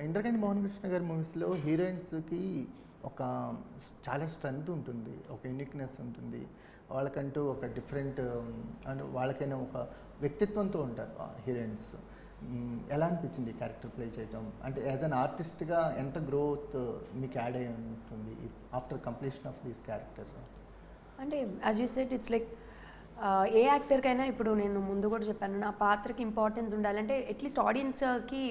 ఇంద్రకంటి మోహన్ కృష్ణ గారి మూవీస్లో హీరోయిన్స్కి ఒక చాలా స్ట్రెంగ్త్ ఉంటుంది, ఒక యూనిక్నెస్ ఉంటుంది, వాళ్ళకంటూ ఒక డిఫరెంట్ అంటే వాళ్ళకైనా ఒక వ్యక్తిత్వంతో ఉంటారు హీరోయిన్స్. ఎలా అనిపించింది క్యారెక్టర్ ప్లే చేయటం? అంటే యాజ్ అన్ ఆర్టిస్ట్గా ఎంత గ్రోత్ మీకు యాడ్ అయి ఉంటుంది after completion of this character? అంటే as you said it's like a యాక్టర్కైనా ఇప్పుడు నేను ముందు కూడా చెప్పాను, నా పాత్రకి ఇంపార్టెన్స్ ఉండాలంటే అట్లీస్ట్ ఆడియన్స్కి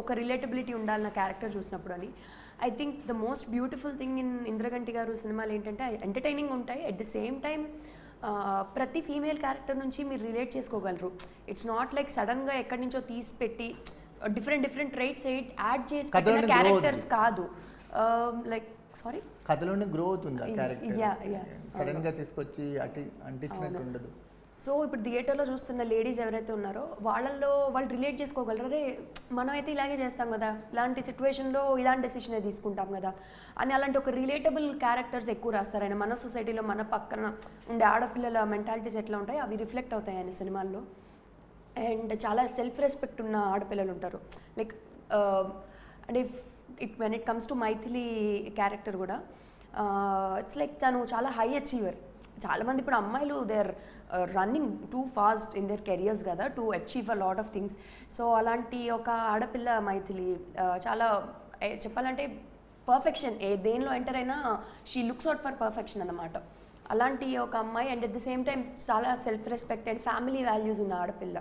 ఒక రిలేటబిలిటీ ఉండాలి నా క్యారెక్టర్ చూసినప్పుడు అని. I think the most beautiful thing in Indraganti గారు సినిమాలు ఏంటంటే ఎంటర్టైనింగ్ ఉంటాయి, అట్ ది సేమ్ టైం ప్రతి ఫీమేల్ క్యారెక్టర్ నుంచి మీరు రిలేట్ చేసుకోగలరు. ఇట్స్ నాట్ లైక్ సడన్గా ఎక్కడి నుంచో తీసి పెట్టి డిఫరెంట్ ట్రైట్స్ యాడ్ చేసి పెట్టిన క్యారెక్టర్స్ కాదు. లైక్ సారీ, కథలోనే గ్రో అవుతుంది ఆ క్యారెక్టర్, సడన్ గా తీసుకొచ్చి అంటించినట్టు ఉండదు. సో ఇప్పుడు థియేటర్లో చూస్తున్న లేడీస్ ఎవరైతే ఉన్నారో వాళ్ళు రిలేట్ చేసుకోగలరు. అదే మనం అయితే ఇలాగే చేస్తాం కదా, ఇలాంటి సిచ్యువేషన్లో ఇలాంటి డెసిషన్ తీసుకుంటాం కదా అని అలాంటి ఒక రిలేటబుల్ క్యారెక్టర్స్ ఎక్కువ రాస్తారు ఆయన. మన సొసైటీలో మన పక్కన ఉండే ఆడపిల్లల మెంటాలిటీస్ ఎట్లా ఉంటాయి అవి రిఫ్లెక్ట్ అవుతాయి ఆయన సినిమాల్లో. అండ్ చాలా సెల్ఫ్ రెస్పెక్ట్ ఉన్న ఆడపిల్లలు ఉంటారు. Like and when it comes to Maithili character కూడా ఇట్స్ లైక్ తను చాలా హై అచీవర్. చాలామంది ఇప్పుడు అమ్మాయిలు they are running too fast in their careers కదా to achieve a lot of things. So అలాంటి ఒక ఆడపిల్ల మైథిలి చాలా చెప్పాలంటే పర్ఫెక్షన్, దేనిలో ఎంటర్ అయినా she looks out for perfection అన్నమాట. అలాంటి ఒక అమ్మాయి and at the same time చాలా self respect and family values ఉన్న ఆడపిల్ల.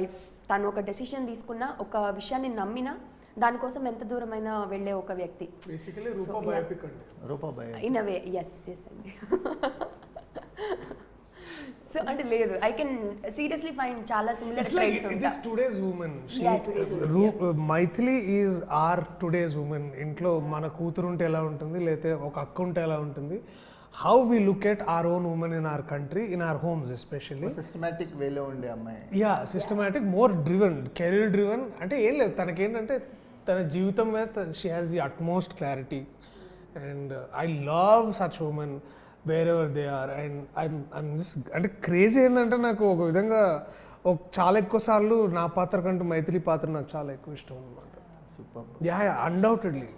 ఇఫ్ తను ఒక డెసిషన్ తీసుకున్నా, ఒక విషయాన్ని నమ్మినా దానికోసం ఎంత దూరమైనా వెళ్ళే ఒక వ్యక్తి. ఇన్ అ వే ఎస్ అండి. సో అంటే లేదు, ఐ కెన్ సీరియస్లీ ఫైండ్ చాలా సిమిలర్ ట్రైట్స్ ఉంటాయి. It is today's women. Maithili is our today's women. ఇంట్లో మన కూతురు ఉంటే ఎలా ఉంటుంది, లేకపోతే ఒక అక్క ఉంటే ఎలా ఉంటుంది, how we look at our own women in our country, in our homes especially. Systematic వేలో ఉండే అమ్మాయి. Yeah, systematic, more driven, career driven. అంటే ఏం లేదు, తనకేంటంటే తన జీవితం మీద she has the utmost clarity. And I love such women wherever they are. And I'm just అంటే క్రేజీ ఏంటంటే నాకు ఒక విధంగా చాలా ఎక్కువ సార్లు నా పాత్ర కంటే మైథిలి పాత్ర నాకు చాలా ఎక్కువ ఇష్టం అనమాట. సూపర్. Yeah, undoubtedly.